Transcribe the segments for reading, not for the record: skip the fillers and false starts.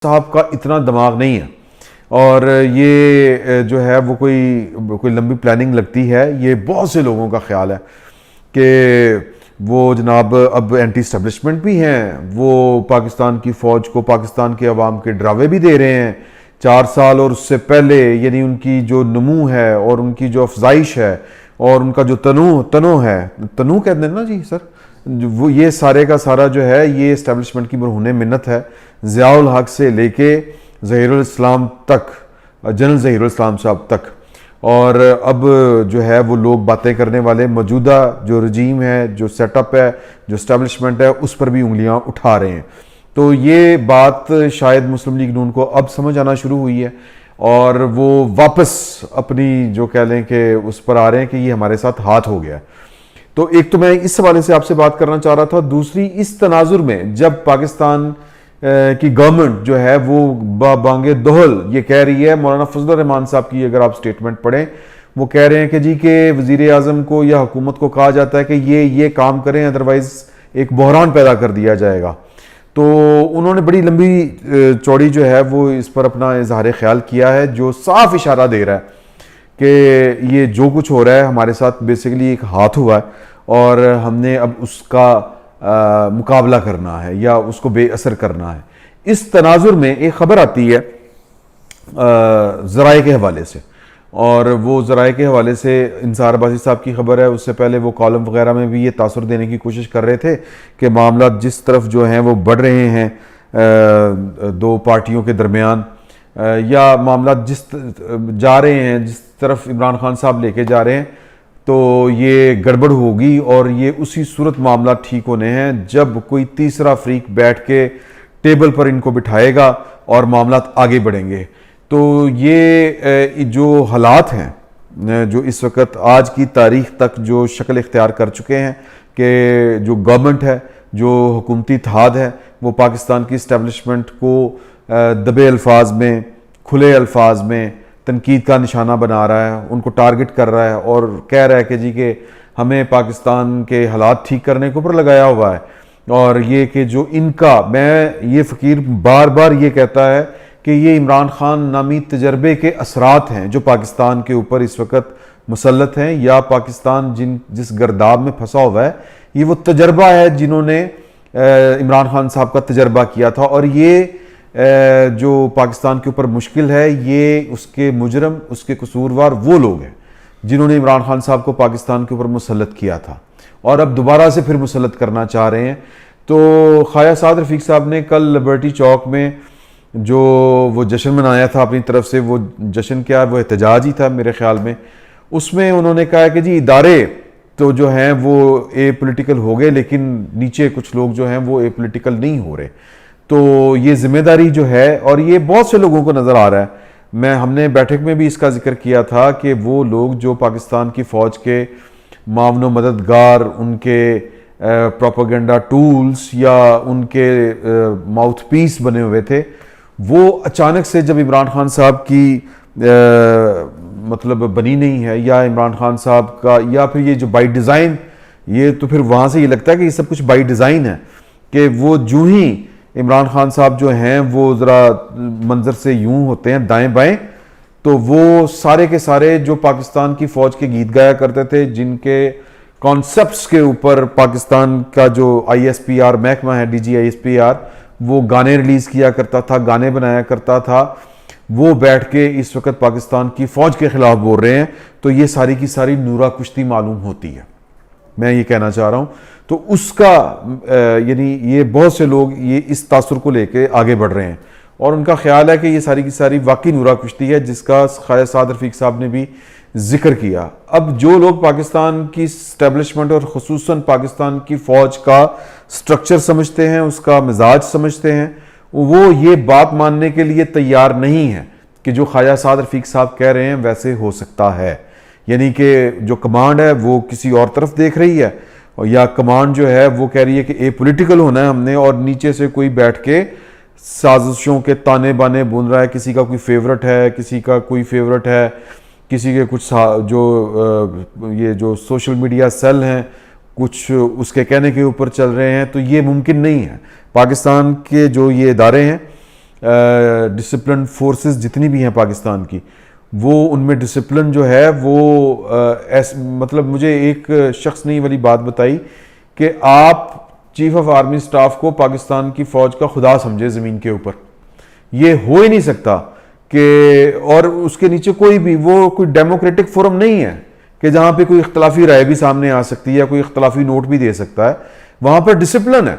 صاحب کا اتنا دماغ نہیں ہے، اور یہ جو ہے وہ کوئی لمبی پلاننگ لگتی ہے. یہ بہت سے لوگوں کا خیال ہے کہ وہ جناب اب اینٹی اسٹیبلشمنٹ بھی ہیں، وہ پاکستان کی فوج کو پاکستان کے عوام کے ڈراوے بھی دے رہے ہیں 4 سال اور اس سے پہلے. یعنی ان کی جو نمو ہے اور ان کی جو افزائش ہے اور ان کا جو تنوع ہے، تنوع کہتے ہیں نا جی سر، وہ یہ سارے کا سارا جو ہے یہ اسٹیبلشمنٹ کی مرہون منت ہے. ضیاء الحق سے لے کے ظہیر الاسلام تک، جنرل ظہیر الاسلام صاحب تک، اور اب جو ہے وہ لوگ باتیں کرنے والے موجودہ جو رجیم ہے، جو سیٹ اپ ہے، جو اسٹیبلشمنٹ ہے، اس پر بھی انگلیاں اٹھا رہے ہیں. تو یہ بات شاید مسلم لیگ نون کو اب سمجھ آنا شروع ہوئی ہے، اور وہ واپس اپنی جو کہہ لیں کہ اس پر آ رہے ہیں کہ یہ ہمارے ساتھ ہاتھ ہو گیا ہے. تو ایک تو میں اس حوالے سے آپ سے بات کرنا چاہ رہا تھا. دوسری، اس تناظر میں جب پاکستان کی گورنمنٹ جو ہے وہ بانگ دہل یہ کہہ رہی ہے، مولانا فضل الرحمان صاحب کی اگر آپ سٹیٹمنٹ پڑھیں، وہ کہہ رہے ہیں کہ جی کہ وزیر اعظم کو یا حکومت کو کہا جاتا ہے کہ یہ کام کریں، ادروائز ایک بحران پیدا کر دیا جائے گا. تو انہوں نے بڑی لمبی چوڑی جو ہے وہ اس پر اپنا اظہار خیال کیا ہے، جو صاف اشارہ دے رہا ہے کہ یہ جو کچھ ہو رہا ہے ہمارے ساتھ بیسیکلی ایک ہاتھ ہوا ہے، اور ہم نے اب اس کا مقابلہ کرنا ہے یا اس کو بے اثر کرنا ہے. اس تناظر میں ایک خبر آتی ہے ذرائع کے حوالے سے، اور وہ ذرائع کے حوالے سے انصار عباسی صاحب کی خبر ہے. اس سے پہلے وہ کالم وغیرہ میں بھی یہ تاثر دینے کی کوشش کر رہے تھے کہ معاملات جس طرف جو ہیں وہ بڑھ رہے ہیں دو پارٹیوں کے درمیان، یا معاملات جس جا رہے ہیں جس طرف عمران خان صاحب لے کے جا رہے ہیں، تو یہ گڑبڑ ہوگی، اور یہ اسی صورت معاملات ٹھیک ہونے ہیں جب کوئی تیسرا فریق بیٹھ کے ٹیبل پر ان کو بٹھائے گا اور معاملات آگے بڑھیں گے. تو یہ جو حالات ہیں جو اس وقت آج کی تاریخ تک جو شکل اختیار کر چکے ہیں، کہ جو گورنمنٹ ہے، جو حکومتی اتحاد ہے، وہ پاکستان کی اسٹیبلشمنٹ کو دبے الفاظ میں، کھلے الفاظ میں تنقید کا نشانہ بنا رہا ہے، ان کو ٹارگٹ کر رہا ہے، اور کہہ رہا ہے کہ جی کہ ہمیں پاکستان کے حالات ٹھیک کرنے کے اوپر لگایا ہوا ہے. اور یہ کہ جو ان کا، میں یہ فقیر بار بار یہ کہتا ہے کہ یہ عمران خان نامی تجربے کے اثرات ہیں جو پاکستان کے اوپر اس وقت مسلط ہیں، یا پاکستان جس گرداب میں پھنسا ہوا ہے، یہ وہ تجربہ ہے جنہوں نے عمران خان صاحب کا تجربہ کیا تھا. اور یہ جو پاکستان کے اوپر مشکل ہے، یہ اس کے مجرم، اس کے قصوروار وہ لوگ ہیں جنہوں نے عمران خان صاحب کو پاکستان کے اوپر مسلط کیا تھا اور اب دوبارہ سے پھر مسلط کرنا چاہ رہے ہیں. تو خواجہ سعد رفیق صاحب نے کل لبرٹی چوک میں جو وہ جشن منایا تھا اپنی طرف سے، وہ جشن کیا، وہ احتجاج ہی تھا میرے خیال میں. اس میں انہوں نے کہا کہ جی ادارے تو جو ہیں وہ اے پولیٹیکل ہو گئے، لیکن نیچے کچھ لوگ جو ہیں وہ اے پولیٹیکل نہیں ہو رہے. تو یہ ذمہ داری جو ہے، اور یہ بہت سے لوگوں کو نظر آ رہا ہے، ہم نے بیٹھک میں بھی اس کا ذکر کیا تھا کہ وہ لوگ جو پاکستان کی فوج کے معاون و مددگار، ان کے پروپیگنڈا ٹولز یا ان کے ماؤتھ پیس بنے ہوئے تھے، وہ اچانک سے جب عمران خان صاحب کی مطلب بنی نہیں ہے، یا عمران خان صاحب کا، یا پھر یہ جو بائی ڈیزائن، یہ تو پھر وہاں سے یہ لگتا ہے کہ یہ سب کچھ بائی ڈیزائن ہے، کہ وہ جو ہی عمران خان صاحب جو ہیں وہ ذرا منظر سے یوں ہوتے ہیں دائیں بائیں، تو وہ سارے کے سارے جو پاکستان کی فوج کے گیت گایا کرتے تھے، جن کے کانسیپٹس کے اوپر پاکستان کا جو آئی ایس پی آر محکمہ ہے، D G I S P R, وہ گانے ریلیز کیا کرتا تھا، گانے بنایا کرتا تھا، وہ بیٹھ کے اس وقت پاکستان کی فوج کے خلاف بول رہے ہیں. تو یہ ساری کی ساری نورا کشتی معلوم ہوتی ہے، میں یہ کہنا چاہ رہا ہوں. تو اس کا یعنی یہ بہت سے لوگ یہ اس تاثر کو لے کے آگے بڑھ رہے ہیں، اور ان کا خیال ہے کہ یہ ساری کی ساری واقعی نورا کشتی ہے، جس کا خواجہ سعد رفیق صاحب نے بھی ذکر کیا. اب جو لوگ پاکستان کی اسٹیبلشمنٹ اور خصوصاً پاکستان کی فوج کا سٹرکچر سمجھتے ہیں، اس کا مزاج سمجھتے ہیں، وہ یہ بات ماننے کے لیے تیار نہیں ہے کہ جو خواجہ سعد رفیق صاحب کہہ رہے ہیں ویسے ہو سکتا ہے. یعنی کہ جو کمانڈ ہے وہ کسی اور طرف دیکھ رہی ہے، یا کمانڈ جو ہے وہ کہہ رہی ہے کہ اے پولیٹیکل ہونا ہے ہم نے، اور نیچے سے کوئی بیٹھ کے سازشوں کے تانے بانے بن رہا ہے. کسی کا کوئی فیورٹ ہے، کسی کا کوئی فیورٹ ہے، کسی کے کچھ جو یہ جو سوشل میڈیا سیل ہیں کچھ اس کے کہنے کے اوپر چل رہے ہیں. تو یہ ممکن نہیں ہے. پاکستان کے جو یہ ادارے ہیں ڈسپلن فورسز جتنی بھی ہیں پاکستان کی، وہ ان میں ڈسپلن جو ہے وہ مطلب مجھے ایک شخص نے یہ والی بات بتائی کہ آپ چیف آف آرمی سٹاف کو پاکستان کی فوج کا خدا سمجھے زمین کے اوپر، یہ ہو ہی نہیں سکتا کہ، اور اس کے نیچے کوئی بھی وہ کوئی ڈیموکریٹک فورم نہیں ہے کہ جہاں پہ کوئی اختلافی رائے بھی سامنے آ سکتی ہے یا کوئی اختلافی نوٹ بھی دے سکتا ہے، وہاں پر ڈسپلن ہے۔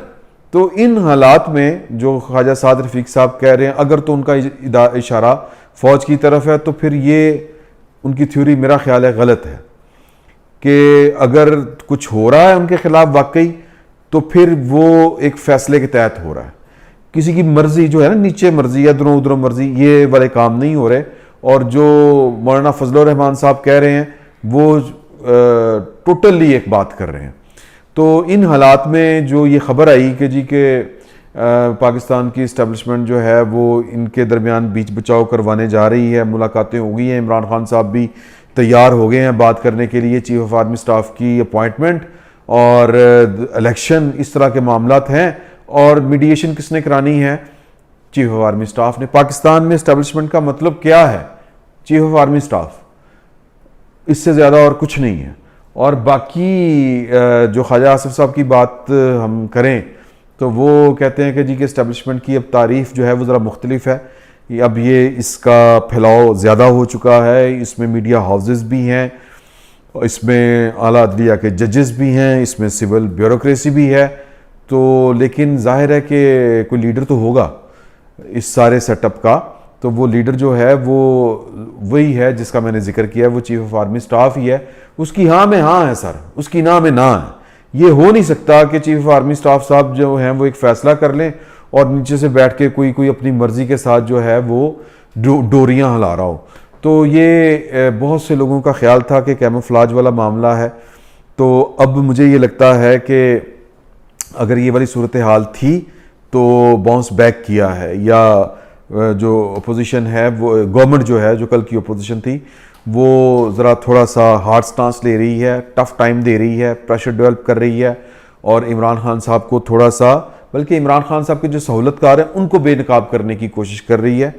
تو ان حالات میں جو خواجہ سعد رفیق صاحب کہہ رہے ہیں، اگر تو ان کا اشارہ فوج کی طرف ہے تو پھر یہ ان کی تھیوری میرا خیال ہے غلط ہے، کہ اگر کچھ ہو رہا ہے ان کے خلاف واقعی تو پھر وہ ایک فیصلے کے تحت ہو رہا ہے، کسی کی مرضی جو ہے نا، نیچے مرضی یا ادھروں ادھروں مرضی، یہ والے کام نہیں ہو رہے۔ اور جو مولانا فضل الرحمان صاحب کہہ رہے ہیں وہ ٹوٹلی ایک بات کر رہے ہیں۔ تو ان حالات میں جو یہ خبر آئی کہ جی کہ پاکستان کی اسٹیبلشمنٹ جو ہے وہ ان کے درمیان بیچ بچاؤ کروانے جا رہی ہے، ملاقاتیں ہو گئی ہیں، عمران خان صاحب بھی تیار ہو گئے ہیں بات کرنے کے لیے، چیف آف آرمی سٹاف کی اپوائنٹمنٹ اور الیکشن، اس طرح کے معاملات ہیں، اور میڈیشن کس نے کرانی ہے؟ چیف آف آرمی سٹاف نے۔ پاکستان میں اسٹیبلشمنٹ کا مطلب کیا ہے؟ چیف آف آرمی سٹاف، اس سے زیادہ اور کچھ نہیں ہے۔ اور باقی جو خواجہ آصف صاحب کی بات ہم کریں تو وہ کہتے ہیں کہ جی کہ اسٹیبلشمنٹ کی اب تعریف جو ہے وہ ذرا مختلف ہے، اب یہ اس کا پھیلاؤ زیادہ ہو چکا ہے، اس میں میڈیا ہاؤسز بھی ہیں، اس میں اعلیٰ عدلیہ کے ججز بھی ہیں، اس میں سول بیوروکریسی بھی ہے، تو لیکن ظاہر ہے کہ کوئی لیڈر تو ہوگا اس سارے سیٹ اپ کا، تو وہ لیڈر جو ہے وہ وہی ہے جس کا میں نے ذکر کیا ہے، وہ چیف آف آرمی سٹاف ہی ہے۔ اس کی ہاں میں ہاں ہے سر، اس کی نہ میں نہ ہے۔ یہ ہو نہیں سکتا کہ چیف آف آرمی سٹاف صاحب جو ہیں وہ ایک فیصلہ کر لیں اور نیچے سے بیٹھ کے کوئی اپنی مرضی کے ساتھ جو ہے وہ ڈوریاں ہلا رہا ہو۔ تو یہ بہت سے لوگوں کا خیال تھا کہ کیموفلاج والا معاملہ ہے، تو اب مجھے یہ لگتا ہے کہ اگر یہ والی صورتحال تھی تو باؤنس بیک کیا ہے، یا جو اپوزیشن ہے وہ گورنمنٹ جو ہے، جو کل کی اپوزیشن تھی، وہ ذرا تھوڑا سا ہارڈ سٹانس لے رہی ہے، ٹف ٹائم دے رہی ہے، پریشر ڈیولپ کر رہی ہے، اور عمران خان صاحب کو تھوڑا سا، بلکہ عمران خان صاحب کے جو سہولت کار ہیں ان کو بے نقاب کرنے کی کوشش کر رہی ہے۔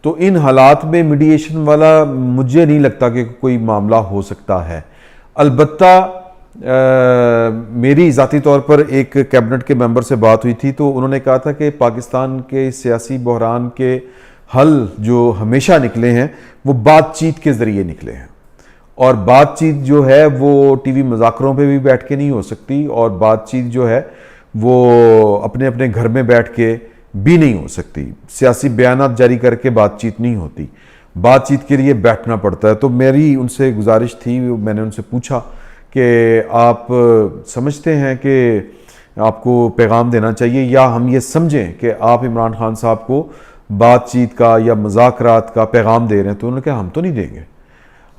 تو ان حالات میں میڈیشن والا مجھے نہیں لگتا کہ کوئی معاملہ ہو سکتا ہے۔ البتہ میری ذاتی طور پر ایک کیبنٹ کے ممبر سے بات ہوئی تھی، تو انہوں نے کہا تھا کہ پاکستان کے سیاسی بحران کے حل جو ہمیشہ نکلے ہیں وہ بات چیت کے ذریعے نکلے ہیں، اور بات چیت جو ہے وہ ٹی وی مذاکروں پہ بھی بیٹھ کے نہیں ہو سکتی، اور بات چیت جو ہے وہ اپنے اپنے گھر میں بیٹھ کے بھی نہیں ہو سکتی، سیاسی بیانات جاری کر کے بات چیت نہیں ہوتی، بات چیت کے لیے بیٹھنا پڑتا ہے۔ تو میری ان سے گزارش تھی، میں نے ان سے پوچھا کہ آپ سمجھتے ہیں کہ آپ کو پیغام دینا چاہیے، یا ہم یہ سمجھیں کہ آپ عمران خان صاحب کو بات چیت کا یا مذاکرات کا پیغام دے رہے ہیں؟ تو انہوں نے کہا ہم تو نہیں دیں گے،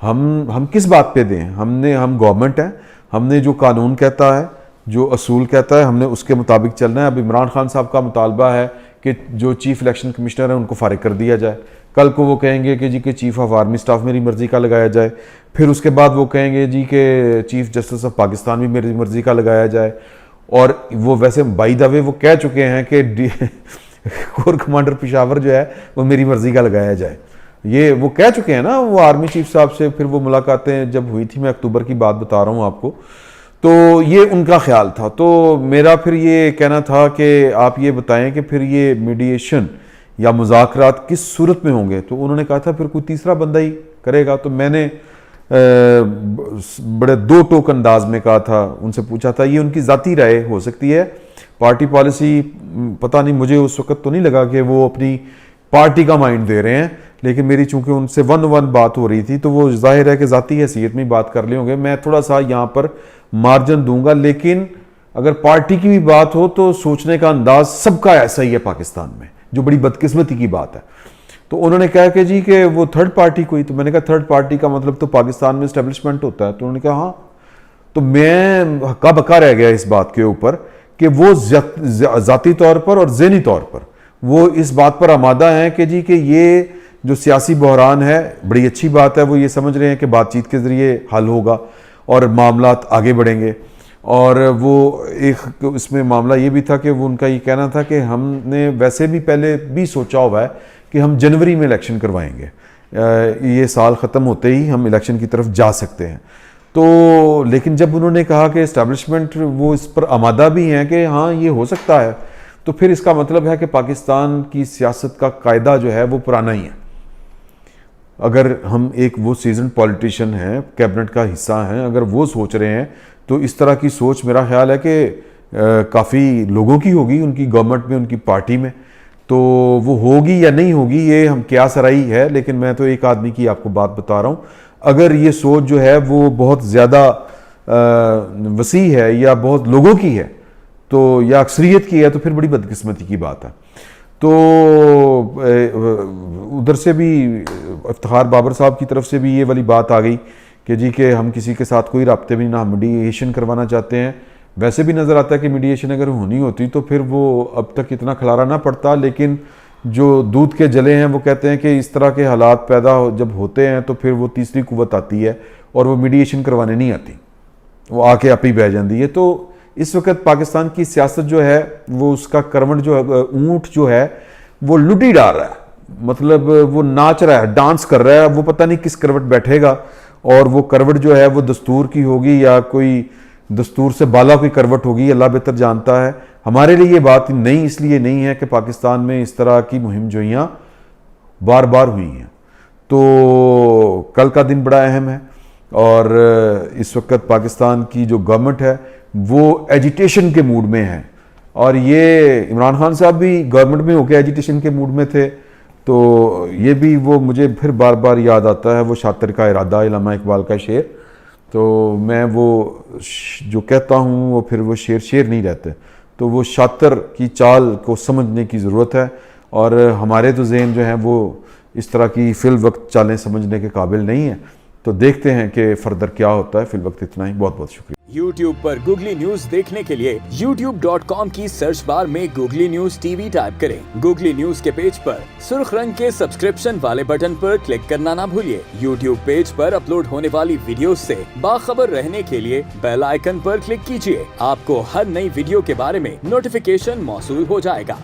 ہم کس بات پہ دیں؟ ہم گورنمنٹ ہیں، ہم نے جو قانون کہتا ہے، جو اصول کہتا ہے، ہم نے اس کے مطابق چلنا ہے۔ اب عمران خان صاحب کا مطالبہ ہے کہ جو چیف الیکشن کمشنر ہیں ان کو فارغ کر دیا جائے، کل کو وہ کہیں گے کہ جی کہ چیف آف آرمی سٹاف میری مرضی کا لگایا جائے، پھر اس کے بعد وہ کہیں گے جی کہ چیف جسٹس آف پاکستان بھی میری مرضی کا لگایا جائے، اور وہ ویسے بائی دا وے وہ کہہ چکے ہیں کہ کور کمانڈر پشاور جو ہے وہ میری مرضی کا لگایا جائے، یہ وہ کہہ چکے ہیں نا، وہ آرمی چیف صاحب سے پھر وہ ملاقاتیں جب ہوئی تھی، میں اکتوبر کی بات بتا رہا ہوں آپ کو، تو یہ ان کا خیال تھا۔ تو میرا پھر یہ کہنا تھا کہ آپ یہ بتائیں کہ پھر یہ میڈیشن یا مذاکرات کس صورت میں ہوں گے؟ تو انہوں نے کہا تھا پھر کوئی تیسرا بندہ ہی کرے گا۔ تو میں نے بڑے دو ٹوک انداز میں کہا تھا، ان سے پوچھا تھا، یہ ان کی ذاتی رائے ہو سکتی ہے، پارٹی پالیسی پتہ نہیں، مجھے اس وقت تو نہیں لگا کہ وہ اپنی پارٹی کا مائنڈ دے رہے ہیں، لیکن میری چونکہ ان سے ون بات ہو رہی تھی تو وہ ظاہر ہے کہ ذاتی حیثیت میں بات کر لے ہوں گے۔ میں تھوڑا سا یہاں پر مارجن دوں گا، لیکن اگر پارٹی کی بھی بات ہو تو سوچنے کا انداز سب کا ایسا ہی ہے پاکستان میں، جو بڑی بدقسمتی کی بات ہے۔ تو انہوں نے کہا کہ جی کہ وہ تھرڈ پارٹی کوئی، تو میں نے کہا تھرڈ پارٹی کا مطلب تو پاکستان میں اسٹیبلشمنٹ ہوتا ہے؟ تو انہوں نے کہا ہاں۔ تو میں ہکا بکا رہ گیا اس بات کے اوپر کہ وہ ذاتی طور پر اور ذہنی طور پر وہ اس بات پر آمادہ ہیں کہ جی کہ یہ جو سیاسی بحران ہے، بڑی اچھی بات ہے، وہ یہ سمجھ رہے ہیں کہ بات چیت کے ذریعے حل ہوگا اور معاملات آگے بڑھیں گے، اور وہ ایک اس میں معاملہ یہ بھی تھا کہ وہ ان کا یہ کہنا تھا کہ ہم نے ویسے بھی پہلے بھی سوچا ہوا ہے کہ ہم جنوری میں الیکشن کروائیں گے، یہ سال ختم ہوتے ہی ہم الیکشن کی طرف جا سکتے ہیں. تو لیکن جب انہوں نے کہا کہ اسٹیبلشمنٹ وہ اس پر آمادہ بھی ہیں کہ ہاں یہ ہو سکتا ہے، تو پھر اس کا مطلب ہے کہ پاکستان کی سیاست کا قاعدہ جو ہے وہ پرانا ہی ہے. اگر ہم ایک وہ سیزن پولیٹیشین ہیں، کیبنٹ کا حصہ ہیں، اگر وہ سوچ رہے ہیں تو اس طرح کی سوچ میرا خیال ہے کہ کافی لوگوں کی ہوگی، ان کی گورنمنٹ میں، ان کی پارٹی میں. تو وہ ہوگی یا نہیں ہوگی یہ ہم قیاس آرائی ہے، لیکن میں تو ایک آدمی کی آپ کو بات بتا رہا ہوں. اگر یہ سوچ جو ہے وہ بہت زیادہ وسیع ہے یا بہت لوگوں کی ہے تو یا اکثریت کی ہے تو پھر بڑی بدقسمتی کی بات ہے. تو ادھر سے بھی افتخار بابر صاحب کی طرف سے بھی یہ والی بات آ گئی کہ جی کہ ہم کسی کے ساتھ کوئی رابطے بھی نہ میڈیشن کروانا چاہتے ہیں. ویسے بھی نظر آتا ہے کہ میڈیشن اگر ہونی ہوتی تو پھر وہ اب تک اتنا کھلارا نہ پڑتا، لیکن جو دودھ کے جلے ہیں وہ کہتے ہیں کہ اس طرح کے حالات پیدا جب ہوتے ہیں تو پھر وہ تیسری قوت آتی ہے اور وہ میڈیشن کروانے نہیں آتی، وہ آ کے آپ ہی بہ جاندی ہے. تو اس وقت پاکستان کی سیاست جو ہے وہ اس کا کروٹ جو ہے، اونٹ جو ہے وہ لٹی ڈال رہا ہے، مطلب وہ ناچ رہا ہے، ڈانس کر رہا ہے. وہ پتہ نہیں کس کروٹ بیٹھے گا، اور وہ کروٹ جو ہے وہ دستور کی ہوگی یا کوئی دستور سے بالا کوئی کروٹ ہوگی، اللہ بہتر جانتا ہے. ہمارے لیے یہ بات نہیں اس لیے نہیں ہے کہ پاکستان میں اس طرح کی مہم جوئیاں بار بار ہوئی ہیں. تو کل کا دن بڑا اہم ہے، اور اس وقت پاکستان کی جو گورنمنٹ ہے وہ ایجیٹیشن کے موڈ میں ہے، اور یہ عمران خان صاحب بھی گورنمنٹ میں ہو کے ایجیٹیشن کے موڈ میں تھے. تو یہ بھی وہ مجھے پھر بار بار یاد آتا ہے وہ شاطر کا ارادہ، علامہ اقبال کا شعر. تو میں وہ جو کہتا ہوں وہ پھر وہ شعر نہیں رہتے. تو وہ شاطر کی چال کو سمجھنے کی ضرورت ہے، اور ہمارے تو ذہن جو ہیں وہ اس طرح کی فی الوقت چالیں سمجھنے کے قابل نہیں ہیں. تو دیکھتے ہیں کہ فردر کیا ہوتا ہے. فی الوقت اتنا ہی. بہت بہت شکریہ. YouTube پر گوگلی نیوز دیکھنے کے لیے youtube.com کی سرچ بار میں googly news T V type کریں. گوگلی نیوز کے پیج پر سرخ رنگ کے سبسکرپشن والے بٹن پر کلک کرنا نہ بھولیے. YouTube پیج پر اپلوڈ ہونے والی ویڈیوز سے باخبر رہنے کے لیے بیل آئیکن پر کلک کیجیے. آپ کو ہر نئی ویڈیو کے بارے میں نوٹیفیکیشن موصول ہو جائے گا.